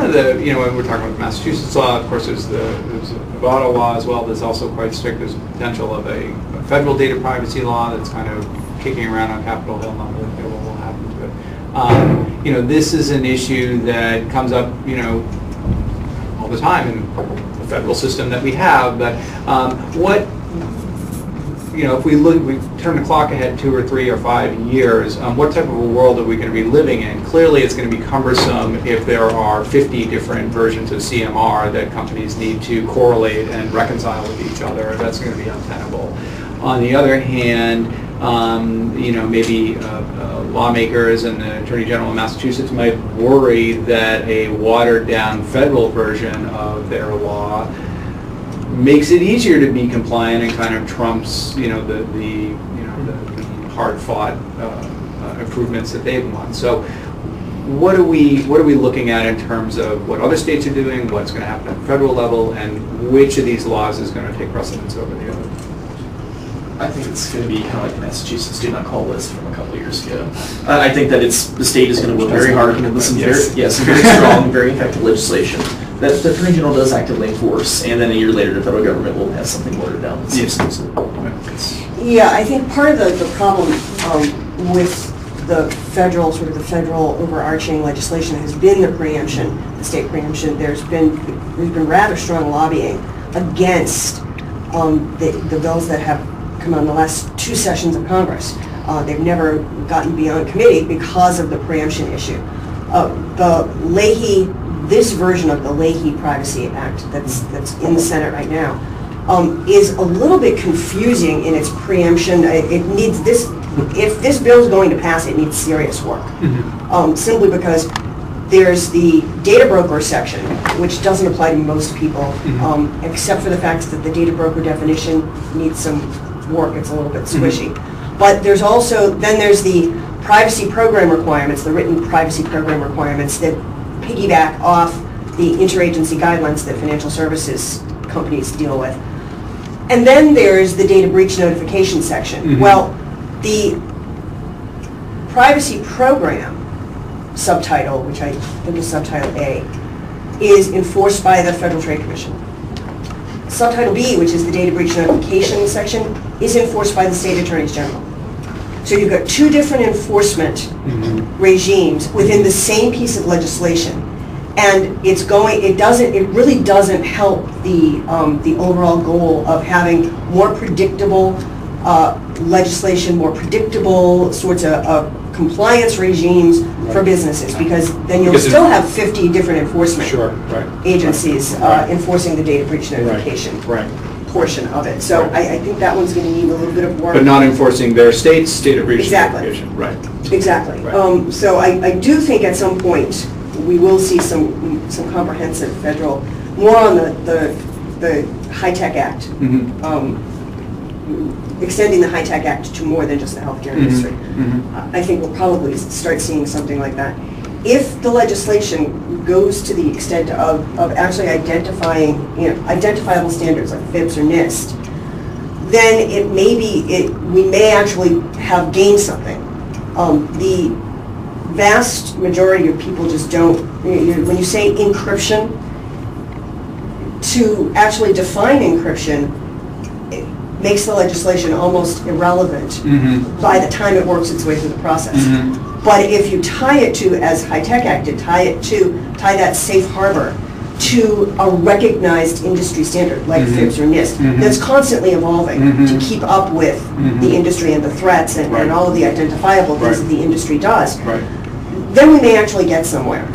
one of the, when we're talking about Massachusetts law, of course, there's the Nevada law as well that's also quite strict. There's potential of a federal data privacy law that's kind of kicking around on Capitol Hill. Not really clear what will happen to it. This is an issue that comes up, all the time in the federal system that we have. But if we turn the clock ahead 2 or 3 or 5 years, what type of a world are we going to be living in? Clearly, it's going to be cumbersome if there are 50 different versions of CMR that companies need to correlate and reconcile with each other. That's going to be untenable. On the other hand, maybe lawmakers and the Attorney General of Massachusetts might worry that a watered-down federal version of their law makes it easier to be compliant and kind of trumps, the hard-fought improvements that they've won. So, what are we looking at in terms of what other states are doing, what's going to happen at the federal level, and which of these laws is going to take precedence over the other? I think it's going to be kind of like the Massachusetts do not call list from a couple of years ago. I think that the state is going to work very hard with some very strong, very effective legislation that the Attorney General does actively enforce, and then a year later the federal government will have something watered down. Yeah, I think part of the problem with the federal overarching legislation has been the preemption, the state preemption. There's been rather strong lobbying against the bills that have come on the last 2 sessions of Congress. They've never gotten beyond committee because of the preemption issue. This version of the Leahy Privacy Act that's in the Senate right now is a little bit confusing in its preemption. It needs this. If this bill is going to pass, it needs serious work. Simply because there's the data broker section, which doesn't apply to most people, except for the fact that the data broker definition needs some work. It's a little bit squishy. But there's also, there's the privacy program requirements, the written privacy program requirements that piggyback off the interagency guidelines that financial services companies deal with. And then there's the data breach notification section. Well, the privacy program subtitle, which I think is subtitle A, is enforced by the Federal Trade Commission. Subtitle B, which is the data breach notification section, is enforced by the state attorneys general. So you've got 2 different enforcement regimes within the same piece of legislation, and it really doesn't help the overall goal of having more predictable legislation, more predictable sorts of compliance regimes for businesses, because then you'll still have 50 different enforcement agencies enforcing the data breach notification portion of it. So I think that one's going to need a little bit of work. But not enforcing their state's data breach notification. Exactly. So I do think at some point we will see some comprehensive federal, more on the High-Tech Act, extending the High-Tech Act to more than just the healthcare industry. I think we'll probably start seeing something like that. If the legislation goes to the extent of actually identifying identifiable standards like FIPS or NIST, then we may actually have gained something. The vast majority of people just don't, when you say encryption, to actually define encryption, it makes the legislation almost irrelevant by the time it works its way through the process. But if you tie it to, as High-Tech Act did, tie that safe harbor to a recognized industry standard like FIPS or NIST that's constantly evolving to keep up with the industry and the threats and all of the identifiable things that the industry does, then we may actually get somewhere.